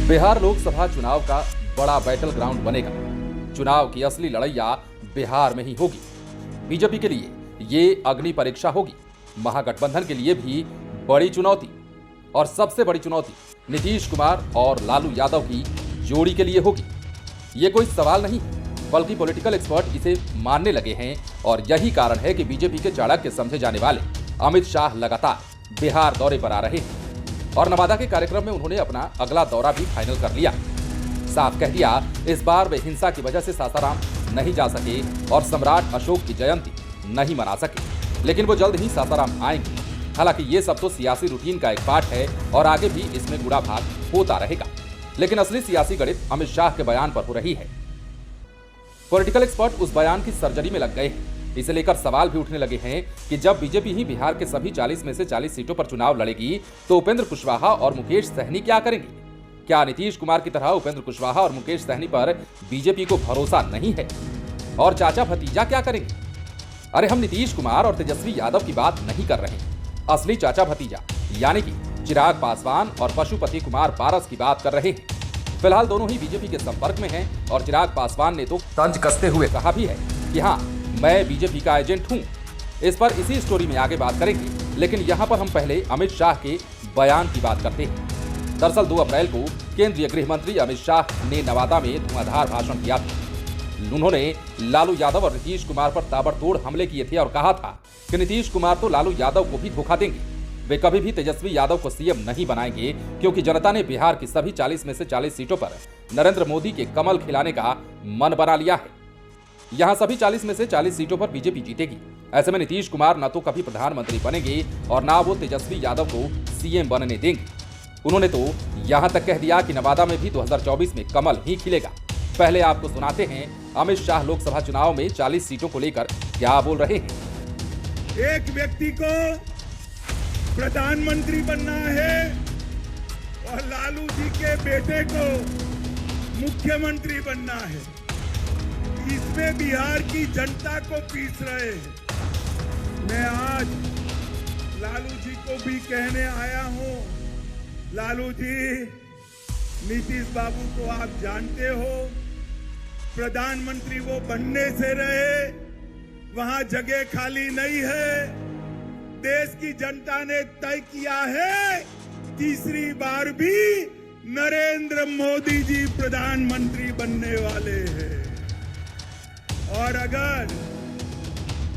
बिहार लोकसभा चुनाव का बड़ा बैटल ग्राउंड बनेगा। चुनाव की असली लड़ैया बिहार में ही होगी। बीजेपी के लिए ये अग्नि परीक्षा होगी, महागठबंधन के लिए भी बड़ी चुनौती, और सबसे बड़ी चुनौती नीतीश कुमार और लालू यादव की जोड़ी के लिए होगी। ये कोई सवाल नहीं, बल्कि पॉलिटिकल एक्सपर्ट इसे मानने लगे हैं, और यही कारण है कि बीजेपी के चाणक्य समझे जाने वाले अमित शाह लगातार बिहार दौरे पर आ रहे हैं, और नवादा के कार्यक्रम में उन्होंने अपना अगला दौरा भी फाइनल कर लिया। साफ कह दिया, इस बार वे हिंसा की वजह से सासाराम नहीं जा सके और सम्राट अशोक की जयंती नहीं मना सके, लेकिन वो जल्द ही सासाराम आएंगे। हालांकि ये सब तो सियासी रूटीन का एक पार्ट है और आगे भी इसमें गुड़ा भाग होता रहेगा, लेकिन असली सियासी गणित अमित शाह के बयान पर हो रही है। पॉलिटिकल एक्सपर्ट उस बयान की सर्जरी में लग गए हैं। इसे लेकर सवाल भी उठने लगे हैं कि जब बीजेपी ही बिहार के सभी 40 में से 40 सीटों पर चुनाव लड़ेगी तो उपेंद्र कुशवाहा और मुकेश सहनी क्या करेंगे? क्या नीतीश कुमार की तरह उपेंद्र कुशवाहा और मुकेश सहनी पर बीजेपी को भरोसा नहीं है? और चाचा भतीजा क्या करेंगे? अरे हम नीतीश कुमार और तेजस्वी यादव की बात नहीं कर रहे, असली चाचा भतीजा यानी कि चिराग पासवान और पशुपति कुमार पारस की बात कर रहे हैं। फिलहाल दोनों ही बीजेपी के संपर्क में हैं, और चिराग पासवान ने तो तंज कसते हुए कहा भी है कि हाँ, मैं बीजेपी का एजेंट हूं। इस पर इसी स्टोरी में आगे बात करेंगे, लेकिन यहां पर हम पहले अमित शाह के बयान की बात करते हैं। दरअसल 2 अप्रैल को केंद्रीय गृह मंत्री अमित शाह ने नवादा में धुआंधार भाषण दिया था। उन्होंने लालू यादव और नीतीश कुमार पर ताबड़तोड़ हमले किए थे और कहा था कि नीतीश कुमार तो लालू यादव को भी धोखा देंगे, वे कभी भी तेजस्वी यादव को सीएम नहीं बनाएंगे, क्योंकि जनता ने बिहार की सभी 40 में से 40 सीटों पर नरेंद्र मोदी के कमल खिलाने का मन बना लिया है। यहां सभी 40 में से 40 सीटों पर बीजेपी जीतेगी। ऐसे में नीतीश कुमार न तो कभी प्रधानमंत्री बनेंगे और ना वो तेजस्वी यादव को सीएम बनने देंगे। उन्होंने तो यहां तक कह दिया कि नवादा में भी 2024 में कमल ही खिलेगा। पहले आपको सुनाते हैं अमित शाह लोकसभा चुनाव में 40 सीटों को लेकर क्या बोल रहे हैं। एक व्यक्ति को प्रधानमंत्री बनना है और लालू जी के बेटे को मुख्यमंत्री बनना है। इसमें बिहार की जनता को पीस रहे हैं। मैं आज लालू जी को भी कहने आया हूं, लालू जी, नीतीश बाबू को आप जानते हो, प्रधानमंत्री वो बनने से रहे, वहां जगह खाली नहीं है। देश की जनता ने तय किया है, तीसरी बार भी नरेंद्र मोदी जी प्रधानमंत्री बनने वाले हैं। और अगर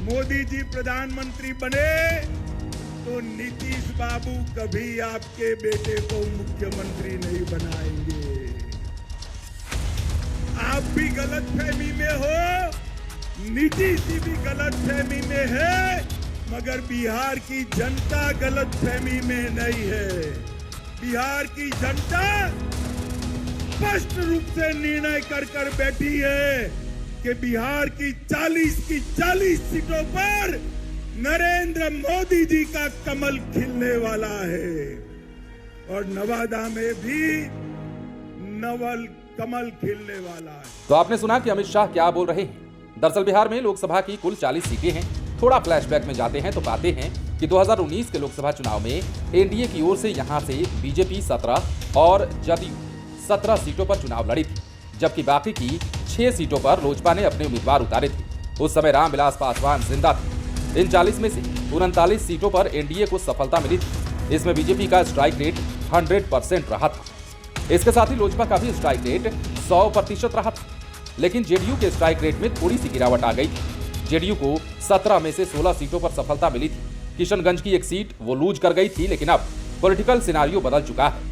मोदी जी प्रधानमंत्री बने तो नीतीश बाबू कभी आपके बेटे को मुख्यमंत्री नहीं बनाएंगे। आप भी गलतफहमी में हो, नीतीश जी भी गलतफहमी में है, मगर बिहार की जनता गलतफहमी में नहीं है। बिहार की जनता स्पष्ट रूप से निर्णय कर बैठी है कि बिहार की 40 सीटों पर नरेंद्र मोदी जी का कमल खिलने वाला है, और नवादा में भी नवल कमल खिलने वाला है। तो आपने सुना कि अमित शाह क्या बोल रहे हैं। दरअसल बिहार में लोकसभा की कुल 40 सीटें हैं। थोड़ा फ्लैशबैक में जाते हैं तो पाते हैं कि 2019 के लोकसभा चुनाव में एनडीए की ओर से यहां से बीजेपी 17 और जदयू 17 सीटों पर चुनाव लड़ी थी, जबकि बाकी की 6 सीटों पर लोजपा ने अपने उम्मीदवार उतारे थे। उस समय रामविलास पासवान जिंदा थे। इन 40 में से 39 सीटों पर एनडीए को सफलता मिली थी। इसमें बीजेपी का स्ट्राइक रेट 100% रहा था। इसके साथ ही लोजपा का भी स्ट्राइक रेट 100% रहा था, लेकिन जेडीयू के स्ट्राइक रेट में थोड़ी सी गिरावट आ गई थी। जेडीयू को 17 में से 16 सीटों पर सफलता मिली थी। किशनगंज की एक सीट वो लूज कर गई थी, लेकिन अब पॉलिटिकल सिनारियो बदल चुका है।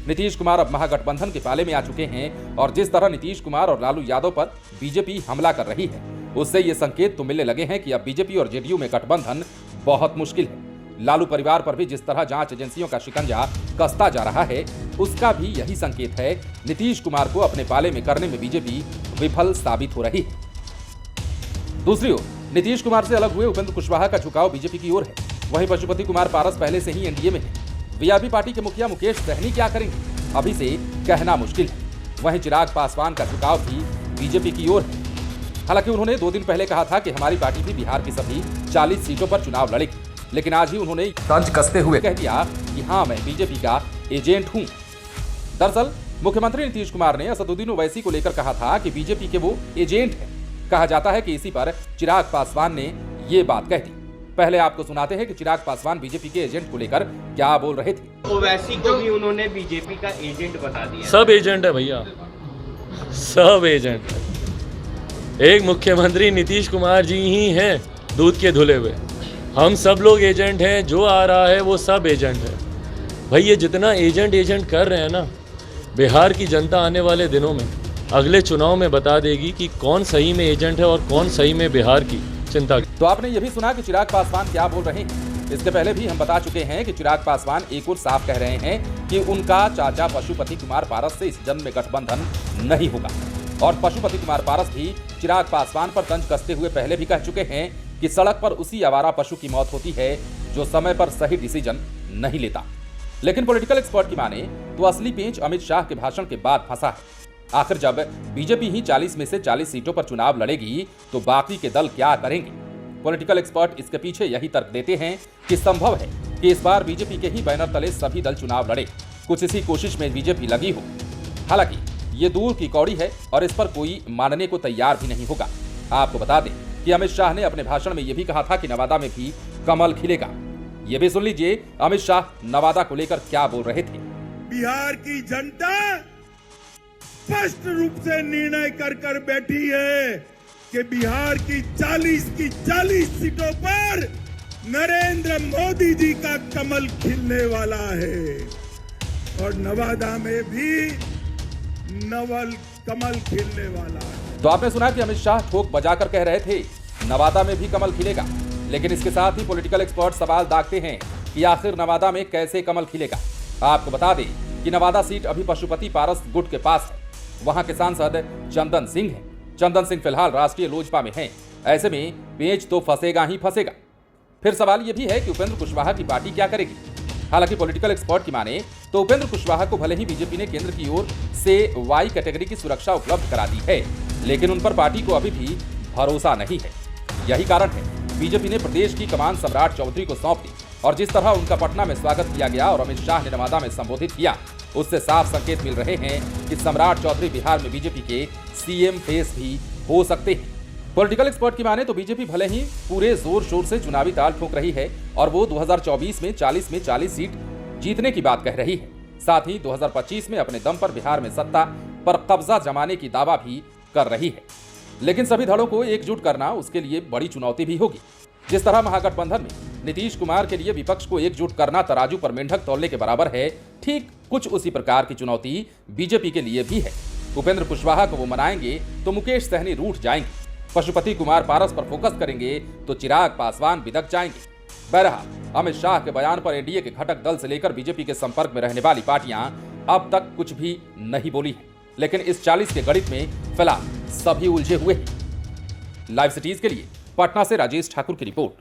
नीतीश कुमार अब महागठबंधन के पाले में आ चुके हैं, और जिस तरह नीतीश कुमार और लालू यादव पर बीजेपी हमला कर रही है, उससे ये संकेत तो मिलने लगे हैं कि अब बीजेपी और जेडीयू में गठबंधन बहुत मुश्किल है। लालू परिवार पर भी जिस तरह जांच एजेंसियों का शिकंजा कसता जा रहा है, उसका भी यही संकेत है। नीतीश कुमार को अपने पाले में करने में बीजेपी विफल साबित हो रही है। दूसरी ओर नीतीश कुमार से अलग हुए उपेंद्र कुशवाहा का झुकाव बीजेपी की ओर है। वहीं पशुपति कुमार पारस पहले से ही एनडीए में है। वीआईपी पार्टी के मुखिया मुकेश सहनी क्या करेंगे, अभी से कहना मुश्किल है। वहीं चिराग पासवान का झुकाव भी बीजेपी की ओर है। हालांकि उन्होंने 2 दिन पहले कहा था कि हमारी पार्टी भी बिहार की सभी 40 सीटों पर चुनाव लड़ेगी, लेकिन आज ही उन्होंने तंज कसते हुए कह दिया कि हाँ, मैं बीजेपी का एजेंट हूं। दरअसल मुख्यमंत्री नीतीश कुमार ने असदुद्दीन ओवैसी को लेकर कहा था कि बीजेपी के वो एजेंट हैं। कहा जाता है कि इसी पर चिराग पासवान ने ये बात कह दी। पहले आपको सुनाते हैं कि चिराग पासवान बीजेपी के एजेंट को लेकर क्या बोल रहे थे। ओवैसी को भी उन्होंने बीजेपी का एजेंट बता दिया। सब एजेंट है भैया, सब एजेंट है। एक मुख्यमंत्री नीतीश कुमार जी ही हैं दूध के धुले हुए। हम सब लोग एजेंट हैं, जो आ रहा है वो सब एजेंट है। भाई ये जितना एजेंट कर रहे हैं ना, बिहार की जनता आने वाले दिनों में अगले चुनाव में बता देगी कि कौन सही में एजेंट है और कौन सही में बिहार की चिंता। तो आपने ये भी सुना कि चिराग पासवान क्या बोल रहे हैं। इसके पहले भी हम बता चुके हैं कि चिराग पासवान एक और साफ कह रहे हैं कि उनका चाचा पशुपति कुमार पारस से इस जन्म में गठबंधन नहीं होगा। और पशुपति कुमार पारस भी चिराग पासवान पर तंज कसते हुए पहले भी कह चुके हैं कि सड़क पर उसी आवारा पशु की मौत होती है जो समय पर सही डिसीजन नहीं लेता। लेकिन पॉलिटिकल एक्सपर्ट की माने तो असली पेंच अमित शाह के भाषण के बाद फंसा है। आखिर जब बीजेपी ही 40 में से 40 सीटों पर चुनाव लड़ेगी तो बाकी के दल क्या करेंगे। पॉलिटिकल एक्सपर्ट इसके पीछे यही तर्क देते हैं कि संभव है कि इस बार बीजेपी के ही बैनर तले सभी दल चुनाव लड़े। कुछ इसी कोशिश में बीजेपी लगी हो। हालांकि ये दूर की कौड़ी है और इस पर कोई मानने को तैयार भी नहीं होगा। आपको बता दें कि अमित शाह ने अपने भाषण में यह भी कहा था कि नवादा में भी कमल खिलेगा। ये भी सुन लीजिए अमित शाह नवादा को लेकर क्या बोल रहे थे। बिहार की जनता स्पष्ट रूप से निर्णय कर बैठी है कि बिहार की 40 सीटों पर नरेंद्र मोदी जी का कमल खिलने वाला है और नवादा में भी नवल कमल खिलने वाला है। तो आपने सुना कि अमित शाह ठोक बजाकर कह रहे थे नवादा में भी कमल खिलेगा। लेकिन इसके साथ ही पॉलिटिकल एक्सपर्ट सवाल दागते हैं कि आखिर नवादा में कैसे कमल खिलेगा। आपको बता दें कि नवादा सीट अभी पशुपति पारस गुट के पास है। वहां के सांसद चंदन सिंह हैं। चंदन सिंह फिलहाल राष्ट्रीय लोजपा में हैं। ऐसे में पेंच तो फंसेगा ही फंसेगा। फिर सवाल यह भी है कि उपेंद्र कुशवाहा की पार्टी क्या करेगी। हालांकि पॉलिटिकल एक्सपर्ट की माने तो उपेंद्र कुशवाहा को भले ही बीजेपी ने केंद्र की ओर से वाई कैटेगरी की सुरक्षा उपलब्ध करा दी है, लेकिन उन पर पार्टी को अभी भी भरोसा नहीं है। यही कारण है बीजेपी ने प्रदेश की कमान सम्राट चौधरी को सौंप दी और जिस तरह उनका पटना में स्वागत किया गया और अमित शाह ने नवादा में संबोधित किया, उससे साफ संकेत मिल रहे हैं कि सम्राट चौधरी बिहार में बीजेपी के सीएम फेस भी हो सकते हैं। पॉलिटिकल एक्सपर्ट की माने तो बीजेपी भले ही पूरे जोर शोर से चुनावी ताल ठोक रही है और वो 2024 में 40 सीट जीतने की बात कह रही है। साथ ही 2025 में अपने दम पर बिहार में सत्ता पर कब्जा जमाने की दावा भी कर रही है। लेकिन सभी दलों को एकजुट करना उसके लिए बड़ी चुनौती भी होगी। जिस तरह महागठबंधन में नीतीश कुमार के लिए विपक्ष को एकजुट करना तराजू पर मेंढक तौलने के बराबर है, ठीक कुछ उसी प्रकार की चुनौती बीजेपी के लिए भी है। उपेंद्र कुशवाहा को वो मनाएंगे तो मुकेश सहनी रूठ जाएंगे। पशुपति कुमार पारस पर फोकस करेंगे तो चिराग पासवान बिदक जाएंगे। बहरहाल अमित शाह के बयान पर एनडीए के घटक दल से लेकर बीजेपी के संपर्क में रहने वाली पार्टियां अब तक कुछ भी नहीं बोली हैं। लेकिन इस 40 के गणित में फिलहाल सभी उलझे हुए हैं। लाइव सिटीज के लिए पटना से राजेश ठाकुर की रिपोर्ट।